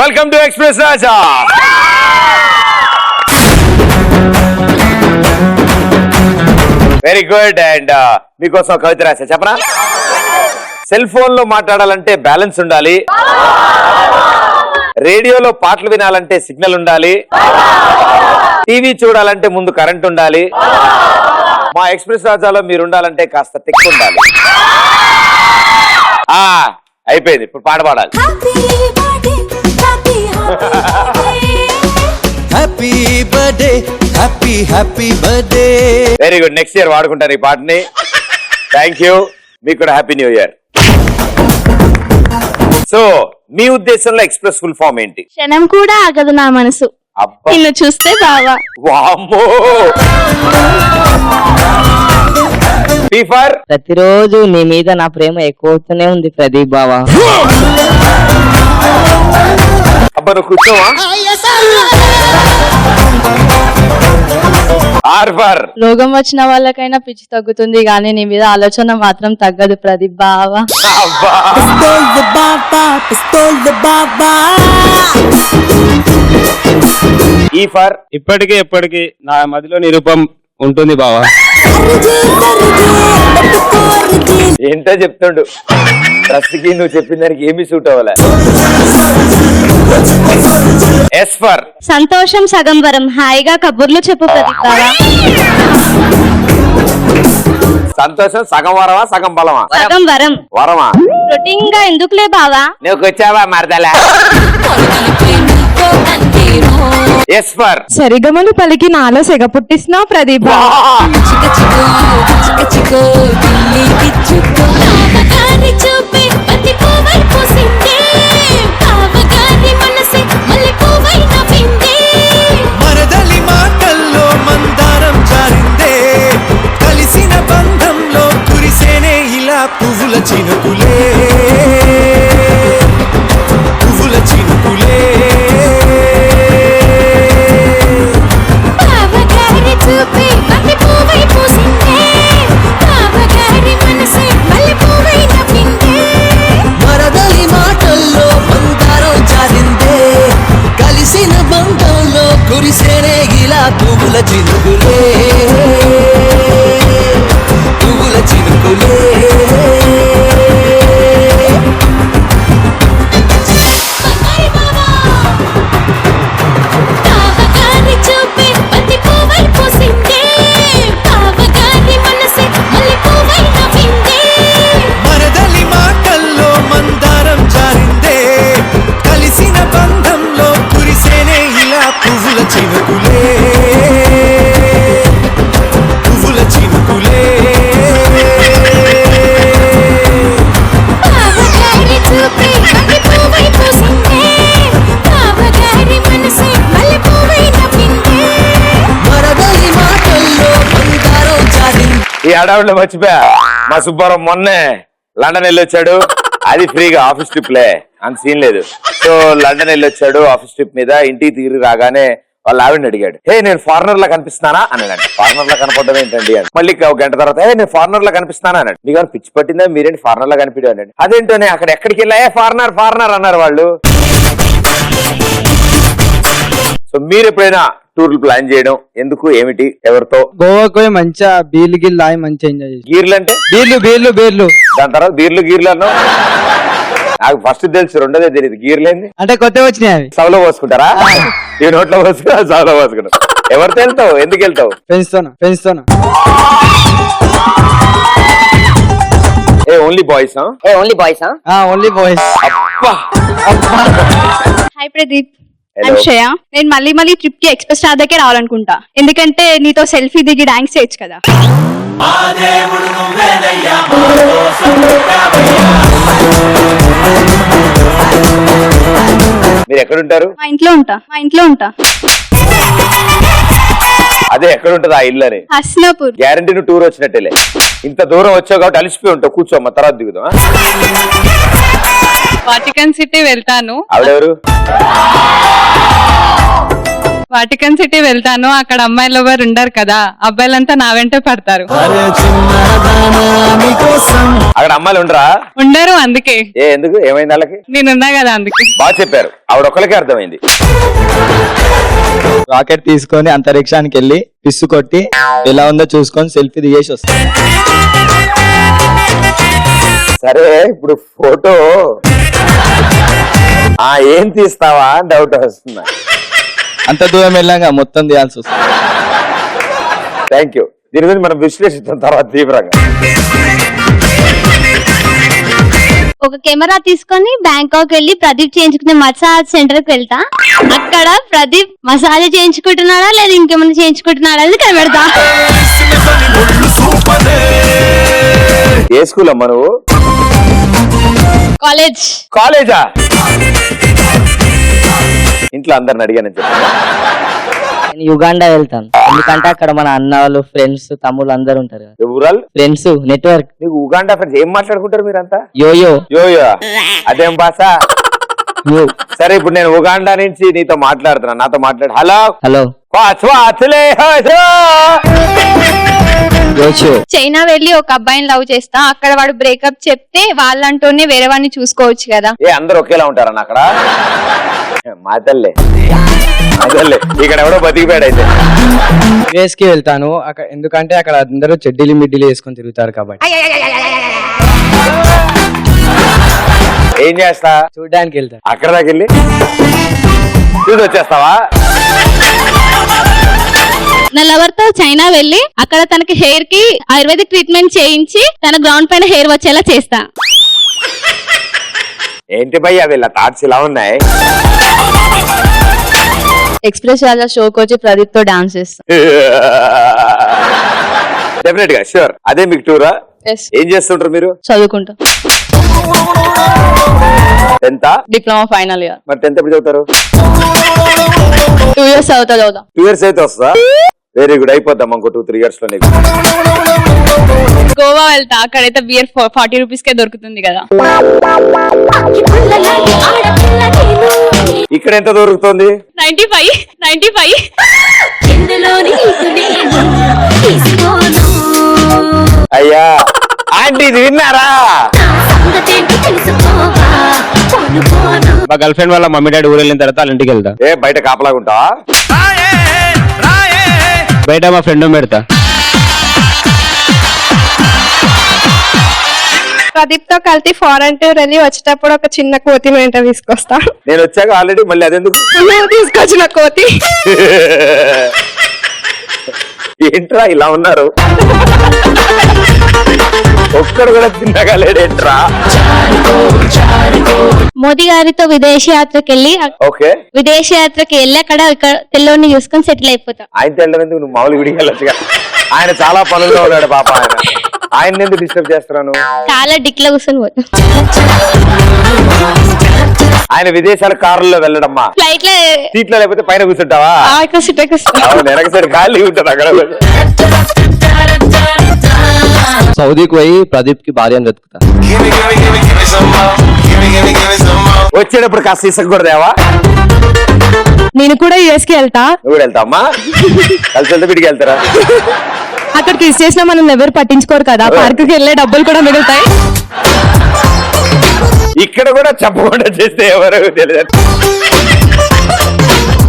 Welcome to express Raja. Very good. And మీకోసం కవిత రాశా చెప్పనా? Cell phone లో మాట్లాడాలంటే బ్యాలెన్స్ ఉండాలి, రేడియోలో పాటలు వినాలంటే సిగ్నల్ ఉండాలి, టీవీ చూడాలంటే ముందు కరెంట్ ఉండాలి, మా ఎక్స్ప్రెస్ రాజాలో మీరు ఉండాలంటే కాస్త తెక్కు ఉండాలి. అయిపోయింది, ఇప్పుడు పాట పాడాలి. Happy birthday happy happy birthday. Very good. Next year వాడుకుంటారు ఈ పాటని. Thank you. మీకు కూడా హ్యాపీ న్యూ ఇయర్. సో మీ ఉద్దేశంలో ఎక్స్ప్రెస్ ఫుల్ ఫామ్ ఏంటి? క్షణం కూడా ఆగదు నా మనసు నిన్ను చూస్తే బావా. వామ్మో. ప్రతిరోజు నీ మీద నా ప్రేమ ఎక్కువవుతూనే ఉంది ప్రదీప్ బావా. అబ్బా నువ్వు కూర్చోవా. రోగం వచ్చిన వాళ్ళకైనా పిచ్చి తగ్గుతుంది కానీ నీ మీద ఆలోచన మాత్రం తగ్గదు ప్రదీప్ బావా. ఇప్పటికీ ఎప్పటికీ నా మదిలో నిరూపం ఉంటుంది బావా. ఏంటో చెప్తుండు. డ్రెస్కి నువ్వు చెప్పిన దానికి ఏమి సూట్ అవ్వలే. ఎస్ ఫర్ సంతోషం సగం వరం, హాయిగా కబుర్లు చెప్పు ప్రదీప్ బావా. సంతోషం సగం వరమా సగం బలమా? సగం వరం. వరమా? రొటీన్ గా ఎందుకులే బావా. నువ్వు వచ్చావా మరదలా? ఎస్ ఫర్ సరిగమను పలికి నాలో సెగ పుట్టిస్తున్నావు ప్రదీప్. మరదలి మాటల్లో మందారం జారిందే, కలిసిన బంధంలో కురిసేనే ఇలా పువ్వుల చినుకులే, పువ్వుల చినుకులే. మరదలి మాటల్లో మందారం జారిందే, కలిసిన బంధంలో కురిసేనే ఇలా పువ్వుల చినుకులే, పువ్వుల చినుకులే. మరదలి మాటల్లో మందారం జారిందే, కలిసిన బంధంలో కురిసేనే ఇలా పువ్వుల చినుకులే, పువ్వుల చినుకులే. మరదలి మాటల్లో మందారం జారిందే. ఈ హడావుడిలో మర్చిపోయా, మా సుబ్బారావు మొన్నే లండన్ వెళ్ళొచ్చాడు. అది ఫ్రీగా ఆఫీస్ ట్రిప్ లే, అంత సీన్ లేదు. సో లండన్ వెళ్ళొచ్చాడు ఆఫీస్ ట్రిప్ మీద. ఇంటికి తిరిగి రాగానే వాళ్ళ ఆవిడని అడిగాడు, హే నేను ఫారినర్ లా కనిపిస్తానా అన్నాడు. ఫారినర్ లా కనపడడం ఏంటండి అని. మళ్ళీ ఒక గంట తర్వాత హే నేను ఫారినర్ లా కనిపిస్తానా అన్నాడు. మీకు పిచ్చి పట్టిందా, మీరేంటి ఫారినర్ లా కనిపించాడు అన్నాడు. అదేంటోనే అక్కడ ఎక్కడికి వెళ్ళా ఫారినర్ ఫారినర్ అన్నారు వాళ్ళు. సో మీరు ఎప్పుడైనా టూర్లు ప్లాన్ చేయడం ఎందుకు, ఏమిటి, ఎవరితో? గోవాకు పోయి మంచిగా బీర్లు గిర్లు ఆగి మంచిగా ఎంజాయ్ చేసి. గీర్లు అంటే బీర్లు దాని తర్వాత గీర్లు అన్నావు. నాకు ఫస్ట్ తెలుసు, రెండోదే తెలియదు. గీర్లేంది అంటే కొత్త వచ్చినాయి అవి. సభలో పోసుకుంటారా? ఈ నోట్లో పోసుకున్నా సభలో పోసుకుంటారు. ఎవరితో వెళ్తావు, ఎందుకు వెళ్తావు? ఫ్రెండ్స్ తోనా. Only boys? Only boys. Only boys. Hi Pradeep, I'm Shreya. నేను మళ్ళీ ట్రిప్ కి ఎక్స్ప్రెస్ స్టార్ దగ్గర రావాలనుకుంటా, ఎందుకంటే నీతో సెల్ఫీ దిగి డాన్స్ చేయొచ్చు కదా. మీరు ఎక్కడుంటారు? మా ఇంట్లో ఉంటా. అదే ఎక్కడుంటది ఆ ఇల్లు అని? హస్నాపూర్. గ్యారంటీ నువ్వు టూర్ వచ్చినట్టేలే. ఇంత దూరం వచ్చావు కాబట్టి అలిసిపోయి ఉంటావు. కూర్చోమ్మ, తర్వాత దిగుదాం. వాటికన్ సిటీ వెళ్తాను. ఆవిడెవరు? వాటికన్ సిటీ వెళ్తాను, అక్కడ అమ్మాయిలు ఎవరు ఉండరు కదా, అబ్బాయిలంతా నా వెంట పడతారు. అక్కడ అమ్మాయిలు ఉండరా? ఉండరు అందుకే ఎందుకు ఏమైంది వాళ్ళకి? నేనున్నా కదా అందుకే. బాగా చెప్పారు, ఆవిడ ఒక్కరికే అర్థమైంది. రాకెట్ తీసుకొని అంతరిక్షానికి వెళ్ళి పిస్సు కొట్టి ఎలా ఉందో చూసుకొని సెల్ఫీ దిగేసి వస్తాం. సరే ఇప్పుడు ఫోటో ఏం తీస్తావా డౌట్ వస్తుందా? అంత దూరం వెళ్ళాక మొత్తం తీయాల్సి వస్తుంది. Thank you. దీని గురించి మనం విశ్లేషించిన తర్వాత తీవ్రంగా. ఒక కెమెరా తీసుకొని బ్యాంకాక్ వెళ్ళి ప్రదీప్ చేయించుకునే మసాజ్ సెంటర్ కి వెళ్తా. అక్కడ ప్రదీప్ మసాజ్ చేయించుకుంటున్నాడా లేదా ఇంకేమైనా చేయించుకుంటున్నాడా అని కనిపెడతా. ఏ స్కూల్ అమ్మా నువ్వు? కాలేజ్. కాలేజా? ఇంట్లో అందరిని అడిగానని చెప్పి నేను యుగాండా వెళ్తాను, ఎందుకంటే అక్కడ మన అన్న వాళ్ళు, ఫ్రెండ్స్, తమ్ముళ్ళు అందరు ఉంటారు కదా. ఊరాల్ ఫ్రెండ్స్ నెట్వర్క్. నీకు ఉగాండా ఫ్రెండ్స్ ఏం మాట్లాడుకుంటారు మీరంతా? యోయో యోయో అదేం భాష? యో. సరే ఇప్పుడు నేను ఉగాండా నుంచి నీతో మాట్లాడుతున్నా, నాతో మాట్లాడు. Hello hello యోచో. చైనా వెళ్ళి ఒక అబ్బాయిని లవ్ చేస్తా, అక్కడ వాడు బ్రేకప్ చెప్తే వాళ్ళంటూనే వేరే వాడిని చూసుకోవచ్చు కదా. అందరు ఒకేలా ఉంటారన్న అక్కడ? మా తల్లే ఇక్కడ ఎవడో బతికిపోయాడు అయితే. యుఎస్ కి వెళ్తాను ఎందుకంటే అక్కడ అందరూ చెడ్డీలు మిడ్డీలు వేసుకొని తిరుగుతారు కాబట్టి. ఏం చేస్తా? చూడడానికి వెళ్తాను. అక్కడ దాకా వెళ్ళి చూసి వచ్చేస్తావా? నా లవర్ తో చైనా వెళ్ళి అక్కడ తనకి హెయిర్ కి ఆయుర్వేదిక్ ట్రీట్మెంట్ చేయించి తన గ్రౌండ్ పైన హెయిర్ వచ్చేలా చేస్తా. ఏంటి భయ్యా వీళ్ళ థాట్స్ ఇలా ఉన్నాయి? ఎక్స్ప్రెస్ రాజా షోకి వచ్చి ప్రదీప్ తో డాన్స్ చేస్తా. డెఫినెట్ గా షూర్. అదే మీకు టూరా? ఏం చేస్తుంటారు మీరు? చదువుకుంటా. 10th diploma final year. మరి 10th ఎప్పుడు చదువుతారు? 2 years చదువుతా. 2 years అయితే వస్తుందా? Very good. అయిపోద్దాం ఇంకో 2-3 years లో నీకు. గోవా వెళ్తా, అక్కడైతే బియర్ 40 రూపీస్ కే దొరుకుతుంది కదా. ఇక్కడ ఎంత దొరుకుతుంది? 95. అయ్యా ఆంటీ ఇది విన్నారా? మా గర్ల్ ఫ్రెండ్ వాళ్ళ మమ్మీ డాడీ ఊరు వెళ్ళిన తర్వాత వాళ్ళ ఇంటికి వెళ్తా. బయట కాపలాగుంటావా? బయట మా ఫ్రెండ్ పెడతా. ప్రదీప్ తో కలిసి ఫారెన్ టూర్ వెళ్ళి వచ్చేటప్పుడు ఒక చిన్న కోతి వెంట తీసుకొస్తా. నేను వచ్చాక ఆల్రెడీ మళ్ళీ అదెందుకు? తీసుకొచ్చిన కోతి. ఏంట్రా ఇలా ఉన్నారు? ఒక్కడు కూడా తిన్నగలేడేంట్రా? మోదీ గారితో విదేశీ యాత్రకి వెళ్ళి ఓకే విదేశీ యాత్రకి వెళ్ళి అక్కడ తెల్లోని చూసుకొని సెటిల్ అయిపోతా. ఆయన తెల్లడం ఎందుకు? నువ్వు మామూలు విడిగా వెళ్ళొచ్చుగా. ఆయన చాలా పనుల్లో ఉన్నాడు పాప. ఆయన ఎందుకు డిస్టర్బ్ చేస్తున్నాను? చాలా డిక్లో కూర్చొని పోతా. ఆయన విదేశాల కారులో వెళ్ళడమ్మా. ఫ్లైట్ లో సీట్లో లేకపోతే పైన కూర్చుంటావా? అవును, వెనక సైడ్ ఖాళీ ఉంటుంది అక్కడ. సౌదీకి పోయి ప్రదీప్ కి భార్యను వెతుకుతా. వచ్చేటప్పుడు కాస్త ఇసకూడదేవా? నేను కూడా యుఎస్ కి వెళ్తా. నువ్వు కూడా వెళ్తావమ్మా? కలిసి వెళ్తే వీడికి వెళ్తారా? అక్కడ కిస్ చేసినా మనం ఎవరు పట్టించుకోరు కదా, పార్క్ కి వెళ్ళే డబ్బులు కూడా మిగులుతాయి. ఇక్కడ కూడా చెప్పకుండా చేస్తే ఎవరు తెలియదు.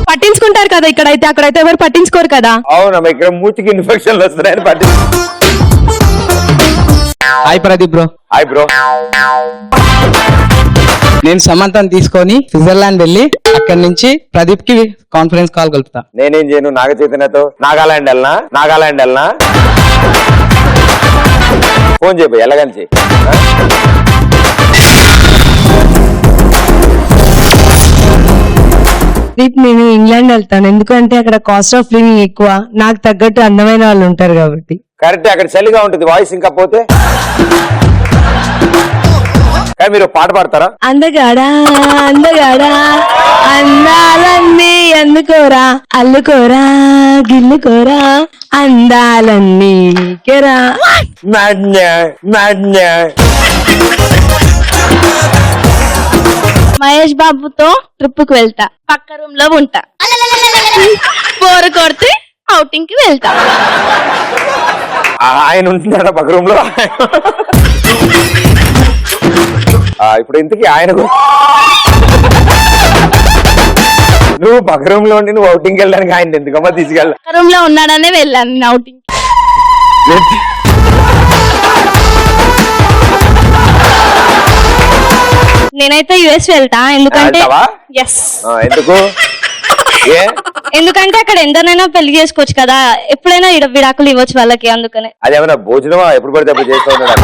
పట్టించుకుంటారు కదా ఇక్కడైతే, అక్కడైతే ఎవరు పట్టించుకోరు కదా. అవునమ్మా, ఇక్కడ మూతికి ఇన్ఫెక్షన్లు వస్తున్నాయని పట్టి. Hi Pradeep bro. Hi bro. నేను సమంతను తీసుకొని స్విట్జర్లాండ్ వెళ్ళి అక్కడి నుంచి ప్రదీప్ కి కాన్ఫరెన్స్ కాల్ కలుపుతా. నేనేం చేయను? నాగ చైతన్యతో నాగాలాండ్ వెళ్ళనా? ఫోన్ చెప్పు, ఎలాగని చెయ్యి. నేను ఇంగ్లాండ్ వెళ్తాను, ఎందుకంటే అక్కడ కాస్ట్ ఆఫ్ లివింగ్ ఎక్కువ, నాకు తగ్గట్టు అందమైన వాళ్ళు ఉంటారు కాబట్టి. కరెక్ట్, అక్కడ చలిగా ఉంటుంది. వాయిస్ ఇంకా పోతే. కానీ మీరు పాట పాడతారా? అందగాడా అందాలన్నీ అందుకోరా, అల్లుకోరా గిల్లుకోరా, అందాలన్నీ కెరా. మహేష్ బాబుతో ట్రిప్ కు వెళ్తా. పక్క రూమ్ లో ఉంటా. బోర్ కొడితే ఔటింగ్ కి వెళ్తా. ఆయన ఉంటున్నాడా పక్క రూమ్ లో? ఇప్పుడు ఇంతకీ ఆయన నువ్వు పక్క రూమ్ లో ఉండి నువ్వు అవుటింగ్ వెళ్ళడానికి ఆయన ఎందుకమ్మా తీసుకెళ్ళా రూమ్ లో ఉన్నాడనే వెళ్ళాను నేను outing కి. నేనైతే యుఎస్ వెళ్తా ఎందుకంటే వెళ్తావా? ఎస్ ఎందుకు ఏ ఎందుకంటే అక్కడ ఎందరైనా పెళ్లి చేసుకోవచ్చు కదా, ఎప్పుడైనా విడాకులు ఇవ్వచ్చు వాళ్ళకి, అందుకనే. అదేమన్నా భోజనమా ఎప్పుడు పడితే అప్పుడు చేస్తూ ఉన్నాడు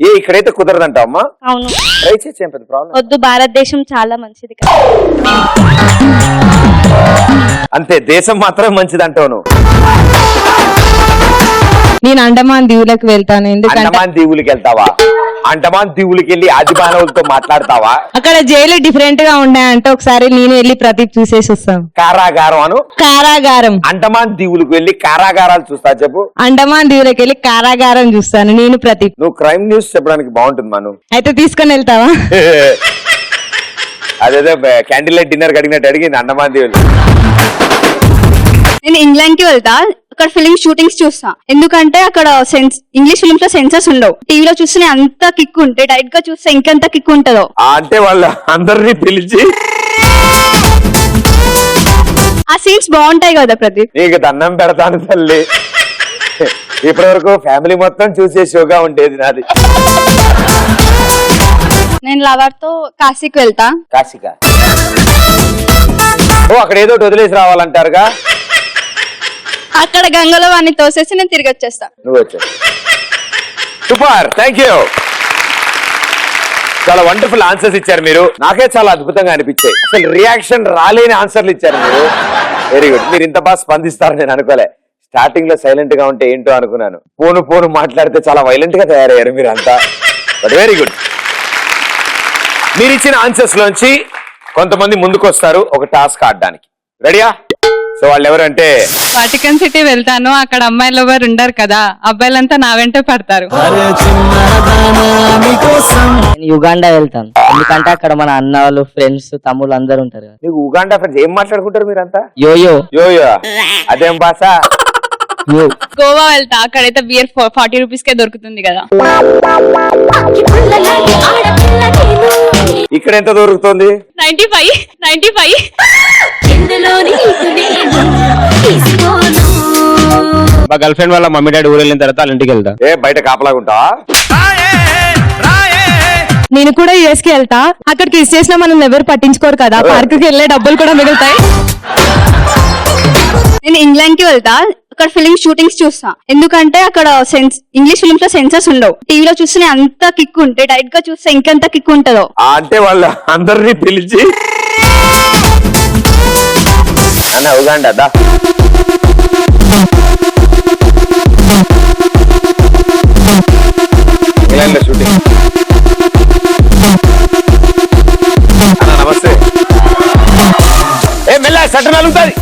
ఏ ఇక్కడైతే కుదరదంటావు అమ్మా అవును, ట్రై చేసేం పెద్ద ప్రాబ్లం వద్దు, భారతదేశం చాలా మంచిది కదా. అంతే దేశం మాత్రం మంచిది అంటావు నువ్వు నేను అండమాన్ దీవులకు వెళ్తాను ఎందుకంటే అండమాన్ దీవులకి వెళ్తావా? అండమాన్ దీవులకి వెళ్ళి ఆది మానవులతో మాట్లాడతావా? అక్కడ జైలు డిఫరెంట్ గా ఉన్నాయంటే ఒకసారి నేను వెళ్ళి ప్రదీప్ చూసేసి వస్తాను. కారాగారం అను. కారాగారం. అండమాన్ దీవులకు వెళ్ళి కారాగారాలు చూస్తా చెప్పు. అండమాన్ దీవులకు వెళ్ళి కారాగారం చూస్తాను నేను ప్రదీప్. నువ్వు క్రైమ్ న్యూస్ చెప్పడానికి బాగుంటుంది మను. అయితే తీసుకొని వెళ్తావా? అదేదో క్యాండిల్ లైట్ డిన్నర్ అడిగినట్టు అడిగింది అండమాన్ దీవులు. నేను ఇంగ్లాండ్ కి వెళ్తా, అక్కడ ఫిలిం షూటింగ్స్ చూస్తా, ఎందుకంటే అక్కడ ఇంగ్లీష్ ఫిలిమ్స్ లో సెన్సర్స్ ఉండవు. టీవీలో చూస్తే అంత కిక్ ఉంటే, డైరెక్ట్ గా చూస్తే ఇంకెంత కిక్ ఉంటుందో. అంటే వాళ్ళు అందరినీ పిలిచి ఆ సీన్స్ బాగుంటాయి కదా ప్రదీప్. నీకు దండం పెడతాను తల్లి. ఇప్పటి వరకు ఫ్యామిలీ మొత్తం చూసే షోగా ఉండేది నాది. నేను లవర్ తో కాశీకి వెళ్తా. కాశీకా? ఓ అక్కడ ఏదో ఒకటి వదిలేసి రావాలంటారుగా. అక్కడ గంగలో వాడిని తోసేసి నేను తిరిగి వచ్చేస్తా. నువ్వు వచ్చావు. Super, thank you. చాలా వండర్ఫుల్ ఆన్సర్స్ ఇచ్చారు మీరు. నాకే చాలా అద్భుతంగా అనిపించాయి. అసలు రియాక్షన్ రాలేని ఆన్సర్లు ఇచ్చారు మీరు. Very good. మీరు ఇంత బాగా స్పందిస్తారని నేను అనుకోలే. స్టార్టింగ్ లో సైలెంట్ గా ఉంటే ఏంటో అనుకున్నాను. పోను మాట్లాడితే చాలా వైలెంట్ గా తయారయ్యారు మీరు అంతా. But very good. మీరు ఇచ్చిన ఆన్సర్స్ లోంచి కొంతమంది ముందుకు వస్తారు ఒక టాస్క్ ఆడడానికి. రెడీయా? సో వాళ్ళు ఎవరంటే, వాటికన్ సిటీ వెళ్తాను, అక్కడ అమ్మాయిలు ఎవరు ఉండరు కదా, అబ్బాయిలంతా నా వెంటే పడతారు. నేను యుగాండా వెళ్తాను ఎందుకంటే అక్కడ మన అన్న వాళ్ళు ఫ్రెండ్స్ తమ్ముళ్ళు అందరు ఉంటారు కదా. నీకు ఉగాండా ఫ్రెండ్స్ ఏం మాట్లాడుకుంటారు మీరంతా? యోయో యోయో అదేం భాష? యో గోవా వెళ్తా, అక్కడైతే బియర్ 40 రూపీస్ కే దొరుకుతుంది కదా. ఇక్కడ ఎంత దొరుకుతుంది? 95. మా గర్ల్ ఫ్రెండ్ వాళ్ళ మమ్మీ డాడీ ఊరు వెళ్ళిన తర్వాత వాళ్ళ ఇంటికి వెళ్తా. ఏ బయట కాపలాగుంటావా? నేను కూడా యుఎస్ కి వెళ్తా, అక్కడ కిస్ చేసినా మనం ఎవరు పట్టించుకోరు కదా, పార్క్ కి వెళ్ళే డబ్బులు కూడా మిగులుతాయి. నేను ఇంగ్లాండ్ కి వెళ్తా, అక్కడ ఫిలిం షూటింగ్స్ చూస్తా, ఎందుకంటే అక్కడ ఇంగ్లీష్ ఫిలిమ్స్ లో సెన్సర్స్ ఉండవు. టీవీలో చూస్తే అంత కిక్ ఉంటే, డైరెక్ట్ గా చూస్తే ఇంకెంత కిక్ ఉంటుందో. అంటే వాళ్ళు అందరినీ పిలిచి అన్న ఉగాండా దా. ఇంగ్లాండ్ లో షూటింగ్. అన్న నమస్తే. ఏ మెల్ల షట్టర్ నలుగుతుంది,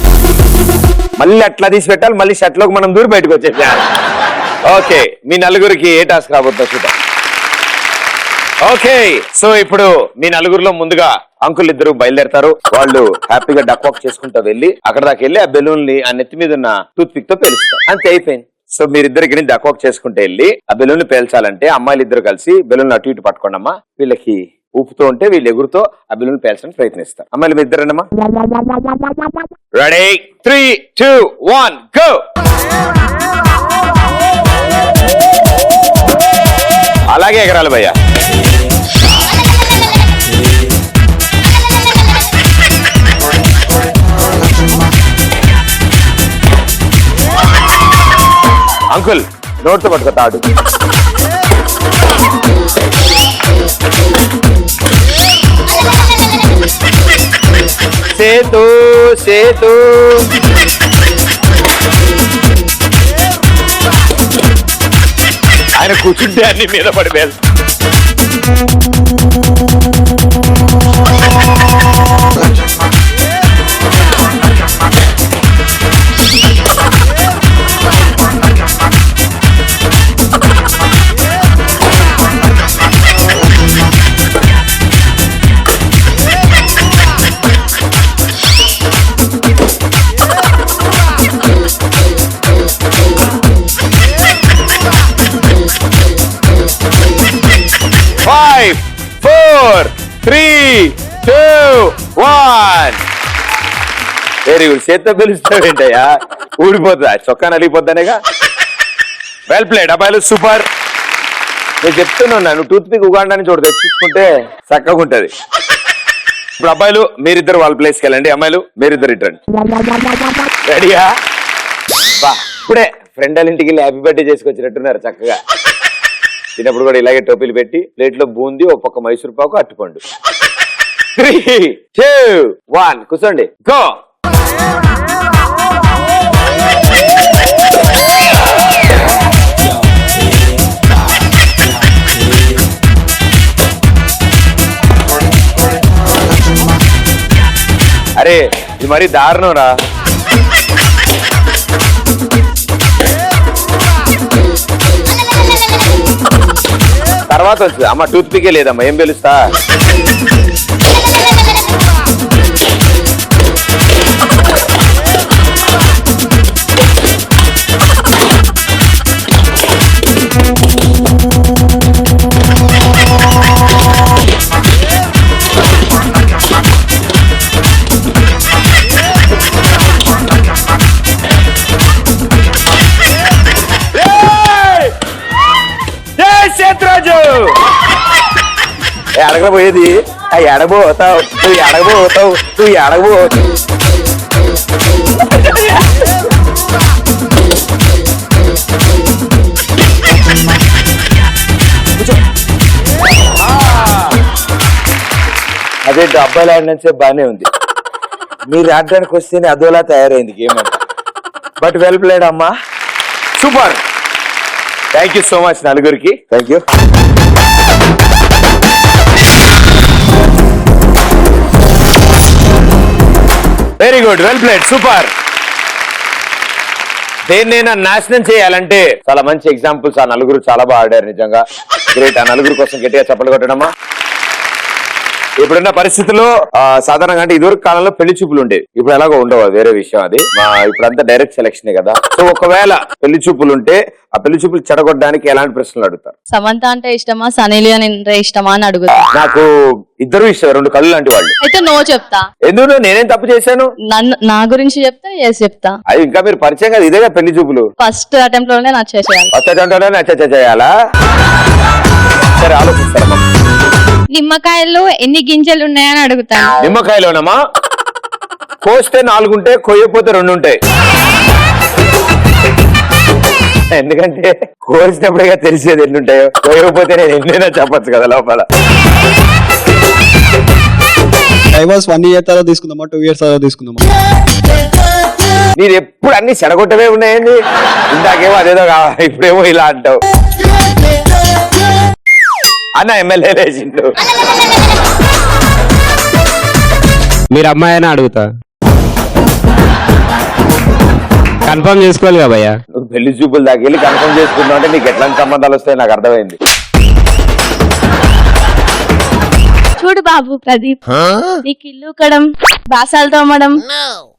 మళ్ళీ అట్లా తీసి పెట్టాలి, మళ్ళీ షర్ట్ లోకి మనం దూరి బయటకు వచ్చేసాం. ఓకే, మీ నలుగురికి ఏ టాస్క్ రాబోతుందో చూద్దాం. ఓకే, సో ఇప్పుడు మీ నలుగురిలో ముందుగా అంకుల్ ఇద్దరు బయలుదేరతారు. వాళ్ళు హ్యాపీగా డక్ వాక్ చేసుకుంటూ వెళ్ళి అక్కడ దాకా వెళ్ళి ఆ బెలూన్ ని ఆ నెత్తి మీద ఉన్న టూత్ పిక్ తో పేలుస్తారు. అంతే, అయిపోయింది. సో మీరిద్దరికి డక్ వాక్ చేసుకుంటూ వెళ్ళి ఆ బెలూన్ ని పేల్చాలంటే అమ్మాయిలు ఇద్దరు కలిసి బెలూన్ అటు ఇటు పట్టుకోండి అమ్మా. వీళ్ళకి ఊపుతూ ఉంటే వీళ్ళు ఎగురుతో ఆ బెలూన్ పేల్చడానికి ప్రయత్నిస్తారు. అమ్మాయిలు మీ ఇద్దరేనమ్మా. రెడీ? 3, 2, 1 గో. అలాగే ఎగరాలి భయ్యా. అంకుల్ నోట్తో పట్టుకో తాడు. సేతు సేతు ఆయన కూర్చుంటే అన్ని మీద పడిపోయారు. 5, 4, 3, 2, 1. Very good. చేత్తో పిలుస్తావేంటయ్యా? ఊడిపోతుందా? చొక్కా నలిగిపోతానేగా. వెల్ ప్లేడ్ అబ్బాయిలు, సూపర్. నేను చెప్తున్నాను, నువ్వు టూత్ పిక్ ఉగాండా నుంచి ఒకటి తెచ్చుకుంటే చక్కగా ఉంటది. ఇప్పుడు అబ్బాయిలు మీరిద్దరు వాళ్ళ ప్లేస్కి వెళ్ళండి, అమ్మాయిలు మీరిద్దరు ఇట్టండి. రెడీయా? బా, ఇప్పుడే ఫ్రెండ్ వాళ్ళ ఇంటికి వెళ్ళి హ్యాపీ బర్త్డే చేసుకొచ్చినట్టున్నారు చక్కగా. తిన్నప్పుడు కూడా ఇలాగే టోపీలు పెట్టి ప్లేట్లో బూంది, ఒక పక్క మైసూర్ పాకు, అట్టుకోండి. 3, 2, 1 కూర్చోండి. గో. అరే ఇది మరీ దారుణం రా. తర్వాత వచ్చింది అమ్మ, టూత్ పికే లేదమ్మా, ఏం పిలుస్తా? ఎడగబోయేది ఎడబోతావు, నువ్వు ఎడగబోతావు, నువ్వు ఎడగబోతావు. అదే అబ్బాయిలు ఆడినంటే బానే ఉంది, మీరు ఆడడానికి వస్తేనే అదోలా తయారైంది గేమ్ అంతా. బట్ వెల్ ప్లేడ్ అమ్మా, super. Thank you so much నలుగురికి. Thank you. Very good, well played, super. దేన్నైనా నాశనం చేయాలంటే చాలా మంచి ఎగ్జాంపుల్స్. ఆ నలుగురు చాలా బాగా ఆడారు, నిజంగా గ్రేట్. ఆ నలుగురు కోసం గట్టిగా చప్పట్లు కొట్టడమ్మా. ఇప్పుడున్న పరిస్థితుల్లో సాధారణంగా అంటే ఇదివరకు కాలంలో పెళ్లి చూపులు ఉండేవి, ఇప్పుడు ఎలాగో ఉండవు, వేరే విషయం అది. ఇప్పుడంతా డైరెక్ట్ సెలక్షన్ కదా. సో ఒకవేళ పెళ్లి చూపులు ఉంటే ఆ పెళ్లి చూపులు చెడగొట్టడానికి ఎలాంటి ప్రశ్నలు అడుగుతారు? సమంత అంటే ఇష్టమా, సనీ లియోన్ అంటే ఇష్టమా అని అడుగుతా. నాకు ఇద్దరు ఇష్టం, రెండు కళ్ళు లాంటి వాళ్ళు. అయితే నో చెప్తా. ఎందుకు? నేనేం తప్పు చేశాను? నా గురించి చెప్తా ఎస్ చెప్తా. అది ఇంకా మీరు పరిచయం కదా, ఇదేగా పెళ్లి చూపులు. ఫస్ట్ అటెంప్ట్ లోనే నచ్చేసేయాలి. ఫస్ట్ అటెంప్ట్ లోనే చేయాలా? సరే ఆలోచిస్తారమ్మా. నిమ్మకాయల్లో ఎన్ని గింజలు ఉన్నాయని అడుగుతాను. నిమ్మకాయలోనమ్మా కోస్తే 4 ఉంటాయి, కొయ్యపోతే 2 ఉంటాయి. ఎందుకంటే కోసినప్పుడే తెలిసేది ఎన్ని ఉంటాయో, కొయ్యకపోతే నేను ఎన్నైనా చెప్పచ్చు కదా లోపల. డైవర్స్ 1 year తర్వాత తీసుకుందామా, 2 years తర్వాత తీసుకుందామా? మీరు ఎప్పుడు అన్ని చెడగొట్టవే ఉన్నాయండి. ఇందాకేమో అదేదో కావాలి, ఇప్పుడేమో ఇలా అంటావు. అన్న ఎమ్మెల్యే లేచిండు. మీరు అమ్మాయి అని అడుగుతా. కన్ఫర్మ్ చేసుకోవాలి కదా భయ్యా. నువ్వు పెళ్లి చూపులు దాకా వెళ్ళి కన్ఫర్మ్ చేసుకున్నావు అంటే నీకు ఎట్లాంటి సంబంధాలు వస్తాయి నాకు అర్థమైంది. చూడు బాబు ప్రదీప్, నీకు ఇల్లు కడం, బాసాలు తోమడం,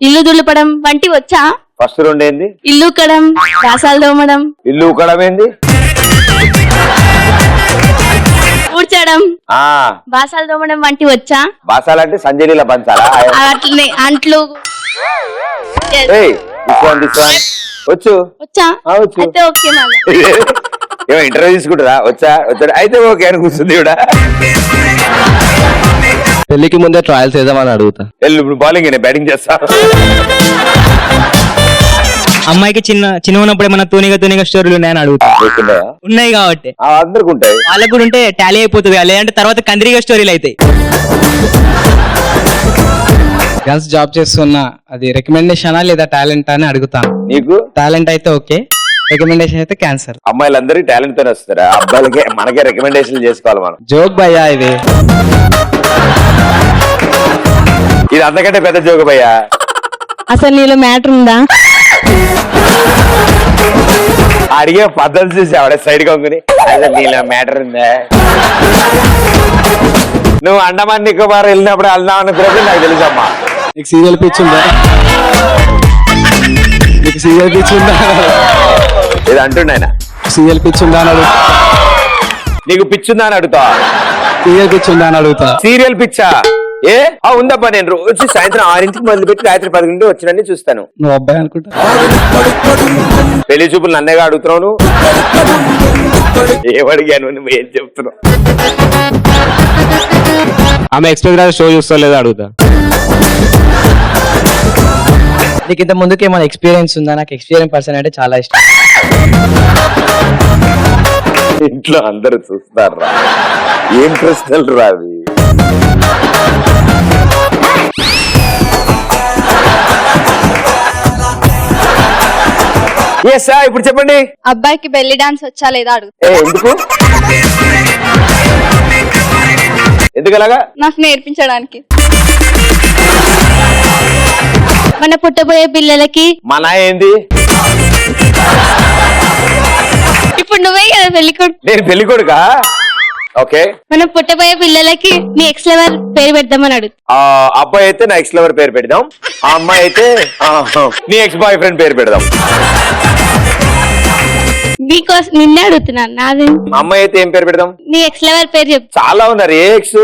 ఇల్లు దులపడం వంటి వచ్చా? ఫస్ట్ 2 ఏంది? ఇల్లు కడం, బాసాలు తోమడం. ఇల్లు ఉకడం ఏంది? ఊడ్చడం, బాసాలు తోమడం వంటి వచ్చా? బాసాలంటే సంజలీల పంచాలా? అట్లనే అంట్లు. వచ్చు. వచ్చా? వచ్చు. అయితే ఓకే. మళ్ళీ ఏమో ఇంటర్వ్యూ తీసుకుంటారా? వచ్చాడు అయితే ఓకే అని కూర్చుంది కూడా. పెళ్లికి ముందే ట్రయల్స్ చేద్దామని అడుగుతా. ఇప్పుడు బౌలింగ్ బ్యాటింగ్ చేస్తా. అమ్మాయికి చిన్న ఉన్నప్పుడు ఏమన్నా తూనిగా స్టోరీలు ఉన్నాయని అడుగుతా. ఉన్నాయి కాబట్టి అందరికి ఉంటాయి, వాళ్ళకు కూడా ఉంటే టాలీ అయిపోతుంది, లేదంటే తర్వాత కందిరిగా స్టోరీలు అవుతాయి. గర్ల్స్ జాబ్ చేస్తున్నా, అది రికమెండేషనా లేదా టాలెంట్ అని అడుగుతాను. నీకు టాలెంట్ అయితే ఓకే, రికమెండేషన్ అయితే క్యాన్సర్. అమ్మాయిలందరూ టాలెంట్ తోనే వస్తారా? అబ్బాయిలకే మనకే రికమెండేషన్ చేసుకోవాలి మనం. జోక్ భయ్యా ఇది. ఇది అంతకంటే పెద్ద జోక్ భయ్యా. అసలు నీలో మ్యాటర్ ఉందా? అడిగే పద్ధతి చూసి ఆవిడ సైడ్ కొంగుని అసలు నీలో మ్యాటర్ ఉందా? నువ్వు అండమాన్ నికోబార్ వెళ్ళినప్పుడు వెళ్దాం అనుకున్నప్పుడు నాకు తెలుసమ్మా. నీకు సీరియల్ పిచ్ ఉందా? నీకు సీరియల్ పిచ్ ఉందా? ఇది అంటుండ ఆయన. సీరియల్ పిచ్ ఉందా అని అడుగుతా. నీకు పిచ్చుందా అని అడుగుతావా? సీరియల్ పిచ్చి ఉందా అని అడుగుతా. సీరియల్ పిచ్చా? ఉందబ్బా, నేను రోజు సాయంత్రం 6ంటికి మొదలుపెట్టి రాత్రి 10 వచ్చినన్ని చూస్తాను. నువ్వు అబ్బాయి అనుకుంటా. పెళ్లి చూపులు నన్నేగా అడుగుతున్నావు నువ్వు? ఏమడిగాను, నువ్వు ఏం చెప్తున్నావు? ఆమె ఎక్స్ప్రెస్ షో చూస్తా లేదా అడుగుతా. నీకు ఇంత ముందుకు ఏమైనా ఎక్స్పీరియన్స్ ఉందా? నాకు ఎక్స్పీరియన్స్ పర్సన్ అంటే చాలా ఇష్టం. ఇంట్లో అందరూ చూస్తారు రా, ఏం ప్రశ్నలు రా అవి. ఇప్పుడు చెప్పండి. అబ్బాయికి బెల్లి డాన్స్ వచ్చా లేదా అడుగు. ఎందుకు ఎందుకలాగా? నాకు నేర్పించడానికి. మన పుట్టబోయే పిల్లలకి మన ఏంది? ఇప్పుడు నువ్వే కదా పెళ్ళికొడుకు. నేను పెళ్లి కొడుకా? ఓకే. మన పుట్టబోయే పిల్లలకి మీ ఎక్స్ లవర్ పేరు పెడదామని అడుగు. ఆ అబ్బాయి అయితే నా ఎక్స్ లవర్ పేరు పెడదాం, ఆ అమ్మాయి అయితే నీ ఎక్స్ బాయ్ ఫ్రెండ్ పేరు పెడదాం. నీకోసం నిన్నే అడుగుతున్నాను. నాది అమ్మాయి అయితే ఏం పేరు పెడదాం? నీ ఎక్స్ లవర్ పేరు చెప్పు. చాలా ఉన్నారు. ఏ ఎక్స్?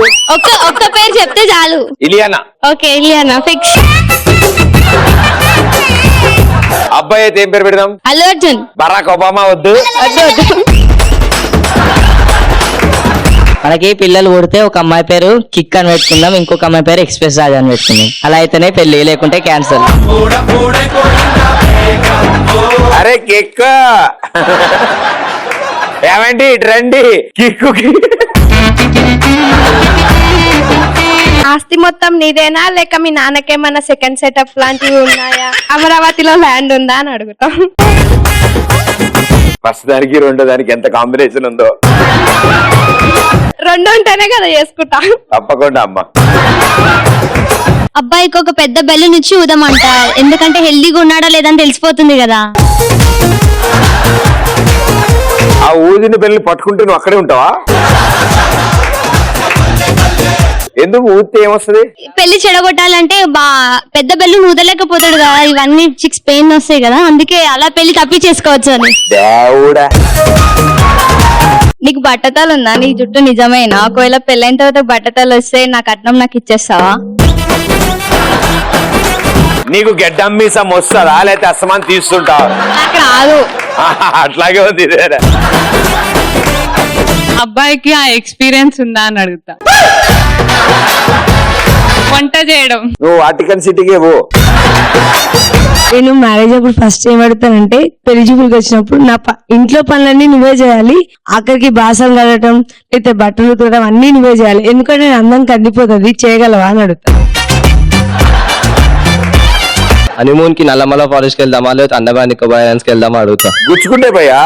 ఒక్క పేరు చెప్తే చాలు. ఇలియానా. Okay, Ileana fix. అబ్బాయి అయితే ఏం పేరు పెడదాం? అల్లు అర్జున్. బరాక్ ఒబామా వద్దు. మనకి పిల్లలు పుడితే ఒక అమ్మాయి పేరు కిక్ అని పెట్టుకుందాం, ఇంకొక అమ్మాయి పేరు ఎక్స్ప్రెస్ రాజ్ అని పెట్టుకుందాం. అలా అయితేనే పెళ్లి, లేకుంటే క్యాన్సల్. అరే కిక్ ఏమండి, ఇటు రండి. కిక్కుకి ఆస్తి మొత్తం నీదేనా లేక మీ నాన్నకేమన్నా సెకండ్ సెటప్ లాంటివి ఉన్నాయా? అమరావతిలో ల్యాండ్ ఉందా అని అడుగుతాం. ఫస్ట్ దానికి రెండో దానికి ఎంత కాంబినేషన్ ఉందో. రెండు ఉంటేనే కదా చేసుకుంటా. తప్పకుండా అమ్మా. అబ్బాయికి ఒక పెద్ద బెల్లునిచ్చి ఊదమంట, ఎందుకంటే హెల్దీగా ఉన్నాడా లేదని తెలిసిపోతుంది కదా. ఆ ఊదిన బెల్లి పట్టుకుంటే నువ్వు అక్కడే ఉంటావా? ఎందుకు? ఊదితే ఏమొస్తుంది? పెళ్లి చెడగొట్టాలంటే పెద్ద బెల్లు ఊదలేకపోతాడు కదా, ఇవన్నీ చిక్స్ పెయిన్ వస్తాయి కదా, అందుకే అలా పెళ్లి తప్పి చేసుకోవచ్చు అని. దేవుడా, నీకు బట్టతలు ఉందా? నీ జుట్టు నిజమేనా? ఒకవేళ పెళ్ళైన తర్వాత బట్టతలు వస్తే నా కట్నం నాకు ఇచ్చేస్తావా? నీకు గెడ్డమ్మీసం వస్తుందా లేకపోతే అసమాన్ తీస్తుంటావా? నాకు రాదు. అట్లాగే ఉంది. అబ్బాయికి ఆ ఎక్స్పీరియన్స్ ఉందా అని అడుగుతా. వంట చేయడం. నువ్వు వాటికన్ సిటీకి పో. నేను మ్యారేజ్ అప్పుడు ఫస్ట్ ఏం అడుగుతానంటే, పెళ్లి చూపులకు వచ్చినప్పుడు నా ఇంట్లో పనులన్నీ నువ్వే చేయాలి, ఆఖరికి బాసలు కడగటం లేకపోతే బట్టలు ఉతకడం అన్ని నువ్వే చేయాలి, ఎందుకంటే నేను అందం కందిపోతుంది, చేయగలవా అని అడుగుతాను. హనీమూన్ కి నల్లమల ఫారెస్ట్ కి వెళ్దామా లేదా అండమాన్ నికోబార్ ఐలాండ్స్ కి వెళ్దామా అడుగుతా. గుచ్చుకుంటే భయ్యా,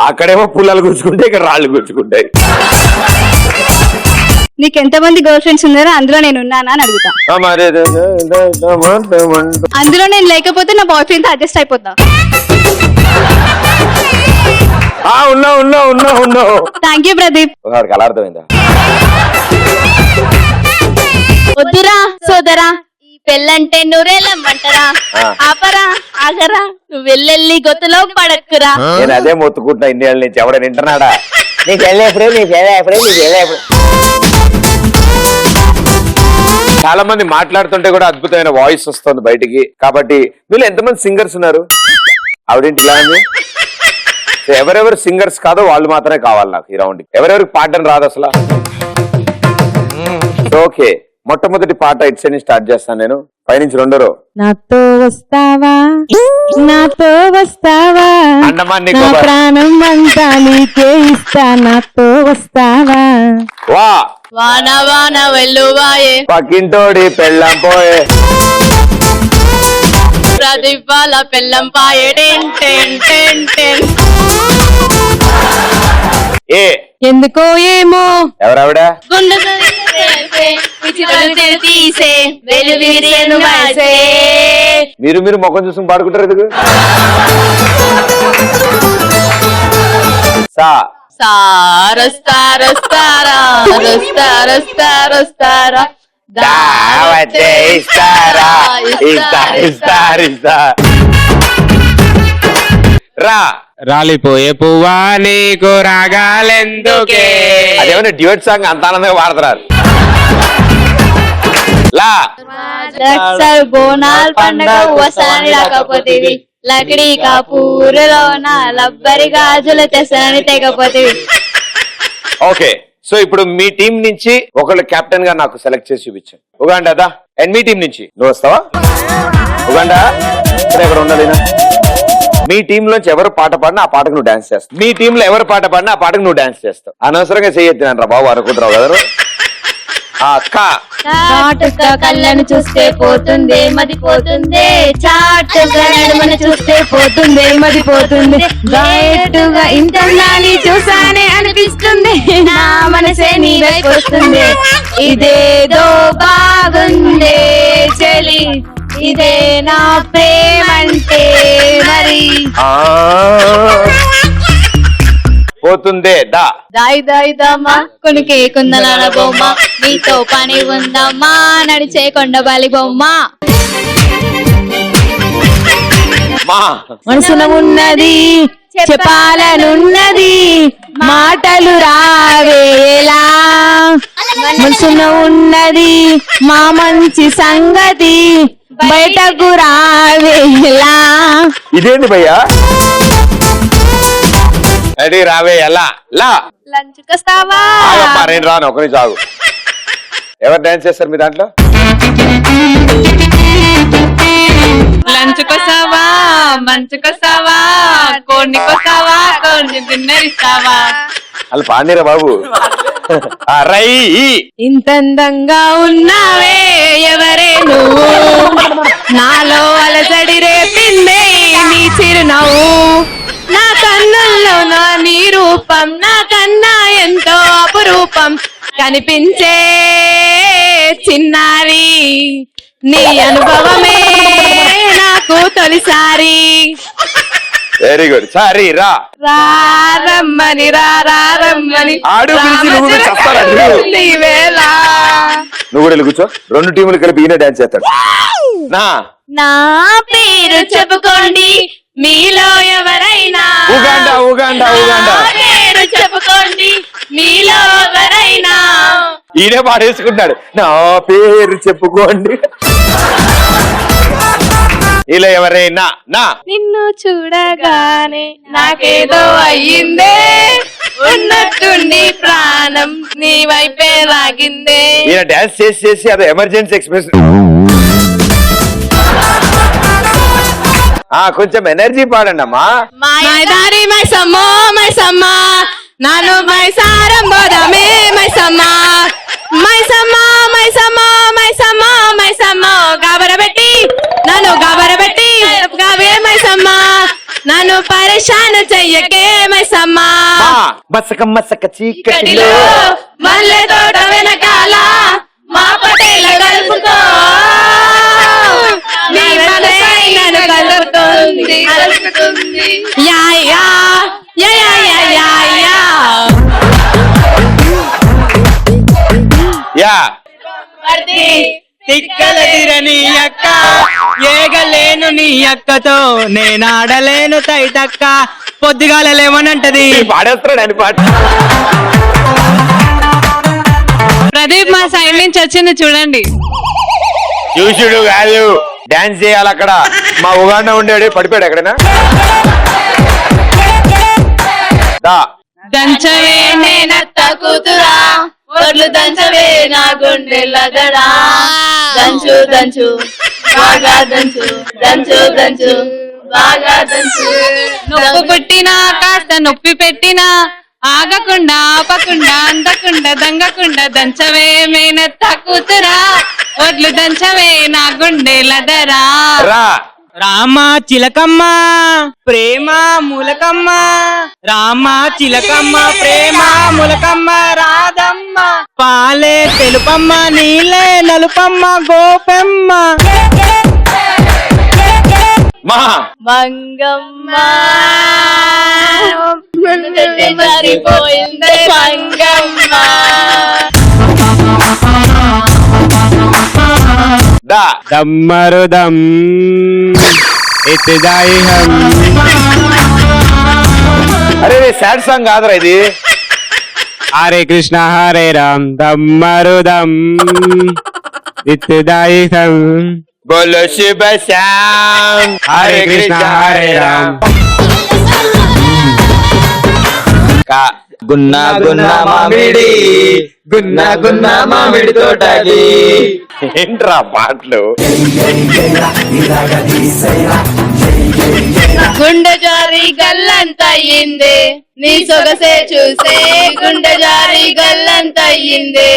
అక్కడేమో పుల్లలు గుచ్చుకుంటే ఇక్కడ రాళ్ళు గుచ్చుకుంటాయి. నీకు ఎంతమంది గర్ల్ ఫ్రెండ్స్ ఉన్నారో అందులో నేను ఉన్నానా అని అడుగుతా. అందులో నేను లేకపోతే నా బాయ్ ఫ్రెండ్ తో అడ్జస్ట్ అయిపోతా. ఉన్నావు. Thank you Pradeep. వాడికి అలా అర్థమైందా? వద్దురా సోదరా, ఈ పెళ్ళంటే నూరేళ్ళమ్మంటారా, ఆపరా ఆగరా, నువ్వు వెళ్ళెళ్ళి గొత్తులో పడక్కురా. నేను అదే మొత్తుకుంటున్నా ఇన్నేళ్ళ నుంచి. ఎవడైనా వింటున్నాడా? నీకు వెళ్ళేప్పుడు చాలా మంది మాట్లాడుతుంటే కూడా అద్భుతమైన వాయిస్ వస్తుంది బయటికి. కాబట్టి మీరు ఎంతమంది సింగర్స్ ఉన్నారు? ఆవిడేంటి ఇలా ఉంది? ఎవరెవరు సింగర్స్ కాదో వాళ్ళు మాత్రమే కావాలి నాకు ఈ రౌండ్. ఎవరెవరికి పాడడం రాదు అసలు? ఓకే, మొట్టమొదటి పాట ఇటు సైడ్ స్టార్ట్ చేస్తాను నేను, పైనుంచి రెండో. నాతో వస్తావా, నాతో వస్తావా, అండమాన్ నా నికోబార్. ప్రాణం అంతా నీకే ఇస్తా, నాతో వస్తావా. వా వాన వాన వెల్లువాయే, పక్కింటోడి పెళ్ళం పోయే, ప్రతిఫల పెళ్ళం పాయే, టెన్ టెన్ టెన్ టెన్. ఏ ఎందుకో ఏమో ఎవరావిడ? గుండె తీసే వెలువిరిసెను వాసే. మీరు ముఖం చూసుకుని పాడుకుంటారు ఎందుకు? సా సారస్తారస్తారా రస్తారస్తారస్తారా దావతే ఇస్తారా. రా రాలిపోయే పువ్వా నీకు రాగాలెందుకే. అదేమైనా డ్యూట్ సాంగ్ అంత ఆనందంగా పాడుతున్నారు. లా సార్ బోనాల్ పండగ వసాని రాకపోతేవి లకడీ కాపూరలోన లబ్బరి గాజుల తెసని తెగపోతేవి. ఓకే, సో ఇప్పుడు మీ టీం నుంచి ఒకళ్ళు కెప్టెన్ గా నాకు సెలెక్ట్ చేసి చూపించండి. ఉగాండా అండ్ మీ టీం నుంచి నువ్వు వస్తావా? ఉగాండా ఇక్కడ ఉండాలి. మీ టీం లోంచి ఎవరు పాట పాడినా ఆ పాటకు నువ్వు డాన్స్ చేస్తావు. మీ టీమ్ లో ఎవరు పాట పాడినా ఆ పాటకు నువ్వు డాన్స్ చేస్తావు. అనవసరంగా చేయొద్దు రా బాబు అనుకుంటున్నావు కదా. అక్క చాటుగా కళ్ళను చూస్తే పోతుంది మదిపోతుంది, చాటుగా నడుమను చూస్తే పోతుంది మదిపోతుంది, డైరెక్టుగా ఇంతన్నాని చూసానే అనిపిస్తుంది, నా మనసే నీ వైపు వస్తుంది, ఇదేదో బాగుందే చెలి, ఇదే నా ప్రేమంటే మరి. పోతుందే దా దాయి దాయి దమ్మా కొనికే కుందనాల బొమ్మ, నీతో పని ఉందమ్మా నడిచే కొండబాలి బొమ్మ. మా మనసున ఉన్నది చెప్పాలనున్నది మాటలు రావేలా, మనసున ఉన్నది మా మంచి సంగతి బయటకు రావేలా. ఇదేంటి భయ్యా? రెడీ రావే ఎలా లా లంచుకొస్తావా? ఆగమ్మా, నేను రాను, ఒకరి చాగు. ఎవరు డాన్స్ చేస్తారు మీ దాంట్లో? లంచుకొస్తావా మంచుకొస్తావా కోడికొస్తావా కోడిని తిన్నరిస్తావా. అలా పాడిరా బాబు. రై ఇంతందంగా ఉన్నావే ఎవరే నువ్వు, నాలో అలసడి రేపిందే నీ చిరునవ్వు, నా కన్నుల్లో నా నీ రూపం నాకన్నా ఎంతో అపురూపం, కనిపించే చిన్నారి నీ అనుభవమే నాకు తొలిసారి. Very good. సారీ రా రమ్మని రమ్మని ఆడు పిలిచి నువ్వు కూడా చస్తారా? నువ్వు కూడా వెళ్ళి కూర్చో. రెండు టీములు కలిపి ఈయన డాన్స్ చేస్తాడు. నా నా పేరు చెప్పుకోండి మీలో ఎవరైనా, ఉగాండా ఉగాండా ఉగాండా నా పేరు చెప్పుకోండి మీలో ఎవరైనా. ఈయనే పాడేసుకుంటాడు. నా పేరు చెప్పుకోండి ఇలా ఎవరైనా. నా నిన్ను చూడగానే నాకేదో అయ్యిందే, ఉన్నట్టుండి ప్రాణం నీ వైపే లాగిందే. ఈయన డాన్స్ చేసి చేసి అది ఎమర్జెన్సీ ఎక్స్ప్రెస్. కొంచెం ఎనర్జీ పాడండి అమ్మా. మైదారి మైసమ్మ మైసమ్మ నాను మైసారం బోధమే మైసమ్మ, మైసమ్మ మైసమ్మ మైసమ్మ మైసమ్మ గాబరబెట్టి నన్ను గాబరబెట్టి గావే మైసమ్మ, నన్ను పరేషాన్ చెయ్యకే మైసమ్మ. మసక మసక చీకటిలో మల్లె తోట వెనకాల మా పటేల కలుపుకో, నీ మనసై నన్ను కలుపుతుంది కలుపుతుంది. యా యా యా యా యా యా యా తిక్కలదిరని అక్క ఏగలేను నీ అక్కతో నేనాడలేను తైతక్క, పొద్దుగాల లేవనంటది. పాడేస్తాడు అని పాట. ప్రదీప్ మా సైడ్ నుంచి వచ్చింది చూడండి. చూసుడు కాదు, డాన్స్ చేయాలి అక్కడ. మా ఉగాండా ఉండేడు పడిపోయాడు ఎక్కడైనా. దా దంచవే నేనత్త కూతురా ఒడ్లు దంచవే నా గుండెలదడా, దంచు దంచు బాగా దంచు దంచు దంచు బాగా దంచు. నొప్పు పుట్టినా కాస్త నొప్పి పెట్టినా ఆగకుండా ఆపకుండా అందకుండా దంగకుండా దంచవే మేనత్త కూతురా ఒడ్లు దంచవే నా గుండెలదరా. రా రామ చిలకమ్మ ప్రేమ మూలకమ్మ, రామ చిలకమ్మ ప్రేమ మూలకమ్మ రాధమ్మ, పాలే తెలుపమ్మ నీలే నలుపమ్మ గోపెమ్మ. మా మంగమ్మ సరిపోయిందే మంగమ్మ. దా దమ్మరుదం ఇతిదాయి హం సాడ్ సాంగ్ కాదురా ఇది. హరే కృష్ణ హరే రామ్ దమ్మరుదం విత్తుదాయితం బోలో శివ శ్యామ్ హరే కృష్ణ హరే రామ్. గున్న గున్న మామిడి గున్న గున్న మామిడి తోటకి. ఏంట్రా పాటలు? గుండె జారి గల్లంత అయ్యింది నీ సొగసే చూసే గుండె జారి గల్లంత అయ్యింది.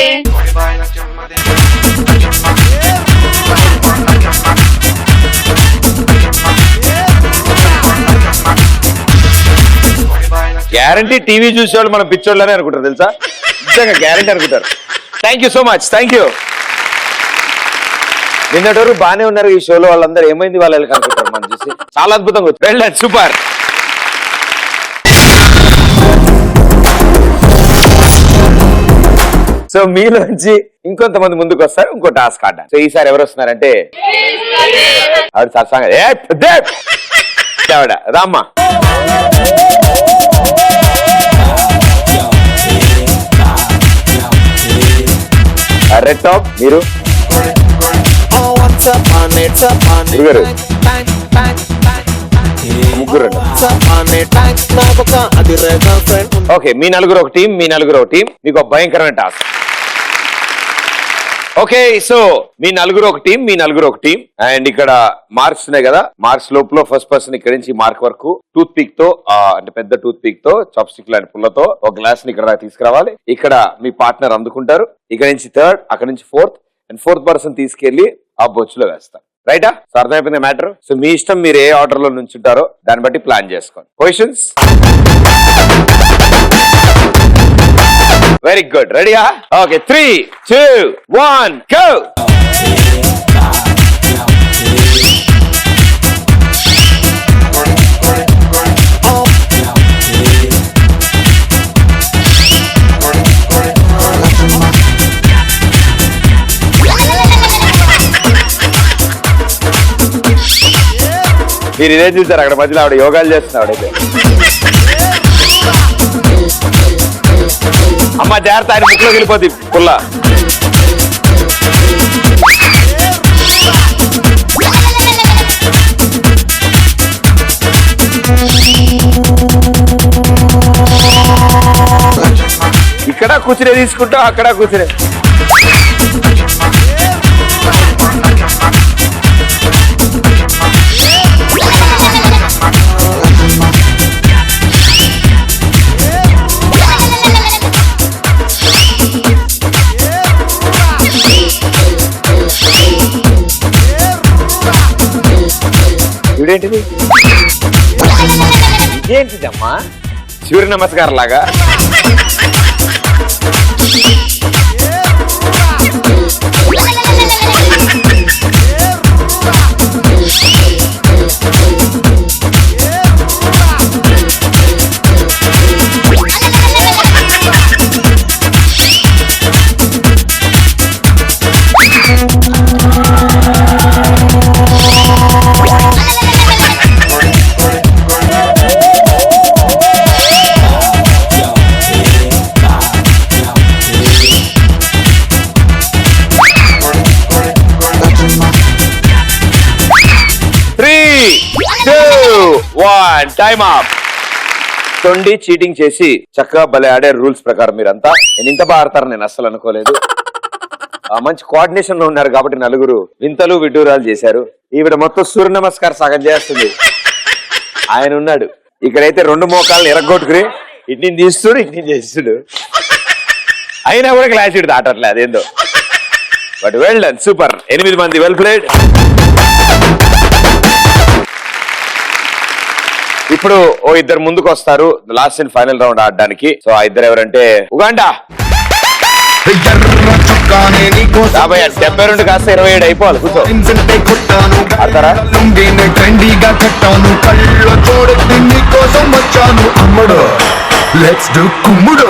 గ్యారంటీ టీవీ చూసేవాళ్ళు మనం పిచ్చోళ్ళనే అనుకుంటారు తెలుసా, నిజంగా గ్యారంటీ అనుకుంటారు. Thank you so much, thank you. నిన్నటి వరకు బాగానే ఉన్నారు ఈ షోలో, వాళ్ళందరూ ఏమైంది వాళ్ళకి అనుకుంటారు మనం చూసి. చాలా అద్భుతంగా వెళ్ళండి, సూపర్. సో మీలోంచి ఇంకొంతమంది ముందుకు వస్తారు, ఇంకో టాస్క్ ఆడ. సో ఈసారి ఎవరు వస్తున్నారంటే ఆవిడ సత్సంగ ఆవిడ రామ్మా. రెడ్ టాప్ మీరు గురుగారు ముగ్గురు. ఓకే, మీ నలుగురు ఒక టీం, మీ నలుగురు ఒక టీం. మీకు ఒక భయంకరమైన టాస్క్. ఓకే, సో మీ నలుగురు ఒక టీం, మీ నలుగురు ఒక టీం. అండ్ ఇక్కడ మార్క్స్ ఉన్నాయి కదా, మార్క్స్ లోపల ఫస్ట్ పర్సన్ ఇక్కడ నుంచి మార్క్ వరకు టూత్ పిక్ తో, అంటే పెద్ద టూత్ పిక్ తో, చాప్ స్టిక్ లాంటి పుల్లతో ఒక గ్లాస్ ని ఇక్కడ తీసుకురావాలి. ఇక్కడ మీ పార్ట్నర్ అందుకుంటారు. ఇక్కడ నుంచి థర్డ్, అక్కడ నుంచి ఫోర్త్, అండ్ ఫోర్త్ పర్సన్ తీసుకెళ్లి ఆ బొచ్చులో వేస్తారు. రైటా? సో అర్థమైపోయింది మ్యాటర్. సో మీ ఇష్టం, మీరు ఏ ఆర్డర్ లో నుంచుంటారో దాన్ని బట్టి ప్లాన్ చేసుకోండి. Positions very good. రెడీయా? Okay, 3, 2, 1 go. మీరు ఇదే చూసారు, అక్కడ మధ్యలో ఆవిడ యోగాలు చేస్తున్నాడు. అయితే అమ్మ జాగ్రత్త, ఆయన ముక్కులోకి వెళ్ళిపోతుంది పుల్ల. ఇక్కడ కూర్చునే తీసుకుంటాం, అక్కడ కూర్చునే. ఇదేంటిది? ఇదేంటిదమ్మా? సూర్య నమస్కారం లాగా. Time up. తొండి చీటింగ్ చేసి చక్కగా భలే ఆడే రూల్స్ ప్రకారం మీరంతా. నేను ఇంత బాగా ఆడతారు నేను అస్సలు అనుకోలేదు. మంచి కోఆర్డినేషన్ లో ఉన్నారు కాబట్టి నలుగురు వింతలు విడ్డూరాలు చేశారు. ఈవిడ మొత్తం సూర్య నమస్కారం సగం చేస్తుంది. ఆయన ఉన్నాడు ఇక్కడైతే 2 మోకాలను ఎరగొట్టుకుని ఇట్ని తీస్తుడు, ఇట్ని చేస్తుడు. అయినా కూడా క్లాస్ ఇటు దాటట్లే, అదేందో. But well done, super. 8 మంది, వెల్ ప్లేడ్. ఇప్పుడు ఓ ఇద్దరు ముందుకు వస్తారు లాస్ట్ అండ్ ఫైనల్ రౌండ్ ఆడడానికి. సో ఆ ఇద్దరు ఎవరంటే ఉగాండా. 72 కాస్త 27 అయిపోవాలి. కూర్చో. ఆడతారా? ట్రెండీగా కట్టాను, కళ్ళ చూడొద్దు నీ కోసం వచ్చాను అమ్ముడు. లెట్స్ డు కుమ్ముడు.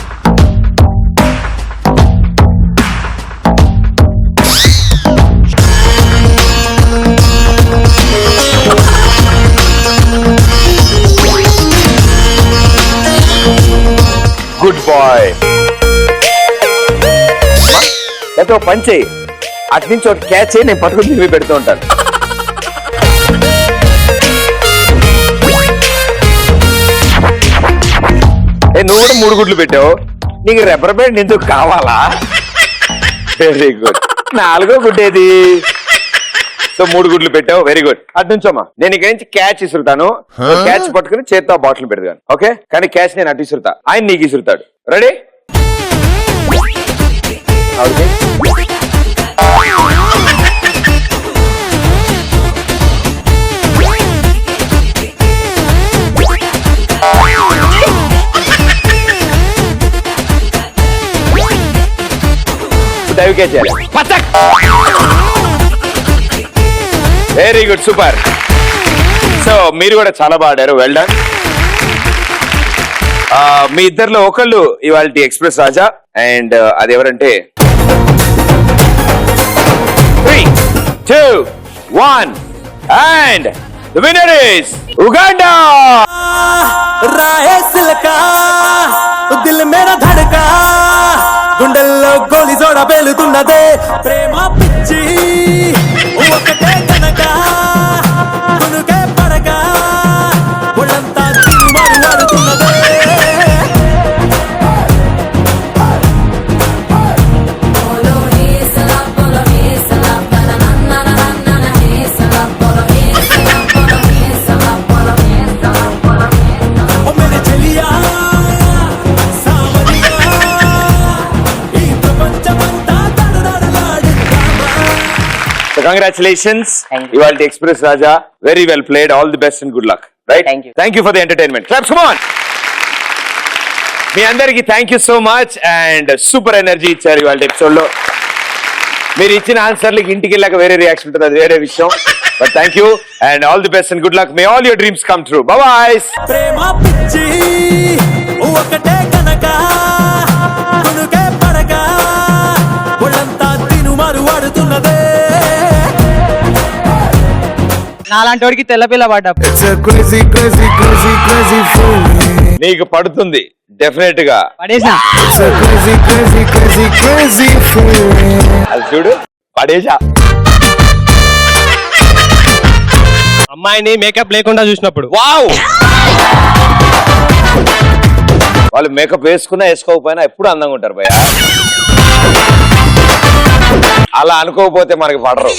లేకపోతే ఒక పని చేయి, అటు నుంచి ఒకటి క్యాచ్ చేయి, నేను పట్టుకుని తిరిగి పెడుతూ ఉంటాను. నువ్వు కూడా 3 గుడ్లు పెట్టావు, నీకు రబ్బర్ బ్యాండ్ ఎందుకు కావాలా? Very good. 4వ గుడ్డేది? సో 3 గుడ్లు పెట్టావు, వెరీ గుడ్. అటు నుంచోమ్మా, నేను ఇక్కడి నుంచి క్యాచ్ ఇసురుతాను, క్యాచ్ పట్టుకుని చేత్తో బాటిల్ పెడతాను, ఓకే? కానీ క్యాచ్ నేను అటు ఇసురుతా, ఆయన నీకు ఇసురుతాడు. రెడీ? డైవ్ క్యాచ్ చేయాలి. Very good, super. సో మీరు కూడా చాలా బాగా ఆడారు, వెల్ డన్. మీ ఇద్దరిలో ఒకళ్ళు ఇవాళ ఎక్స్ప్రెస్ రాజా, అండ్ అది ఎవరంటే 3, 2, 1 and the winner is Uganda. రాయే సిల్కా దిల్ మేరా ధడకా, గుండెల్లో గోలి జోడ పేలుతున్నదే, ప్రేమ పిచ్చి ఒకటే కనుక కునుకే పడగా ఒళ్ళంతా తిరుమరు వాడుతున్నదే. Congratulations. ఇవాళ express Raja, very well played, all the best and good luck. Right, thank you for the entertainment. Claps, come on. మీ అందరికి thank you so much, and super energy ఇచ్చారు ఇవాళ ఎపిసోడ్ లో. మీరు ఇచ్చిన ఆన్సర్లకి ఇంటికి వెళ్ళాక వేరే రియాక్షన్ ఉంటుంది, అది వేరే విషయం. But thank you and all the best and good luck. May all your dreams come true. Bye bye. ప్రేమ పిచ్చి ఒకటే కనుక కునుకే పడగా ఒళ్ళంతా తిరుమరు వాడుతున్నదే. నాలాంటి వాడికి తెల్ల పిల్ల పడ్డప్పుడు నీకు పడుతుంది డెఫినెట్ గా. పడేసా అది చూడు, పడేసా. అమ్మాయిని మేకప్ లేకుండా చూసినప్పుడు వావ్, వాళ్ళు మేకప్ వేసుకున్నా వేసుకోకపోయినా ఎప్పుడు అందంగా ఉంటారు భయ్యా. అలా అనుకోకపోతే మనకి పడరు.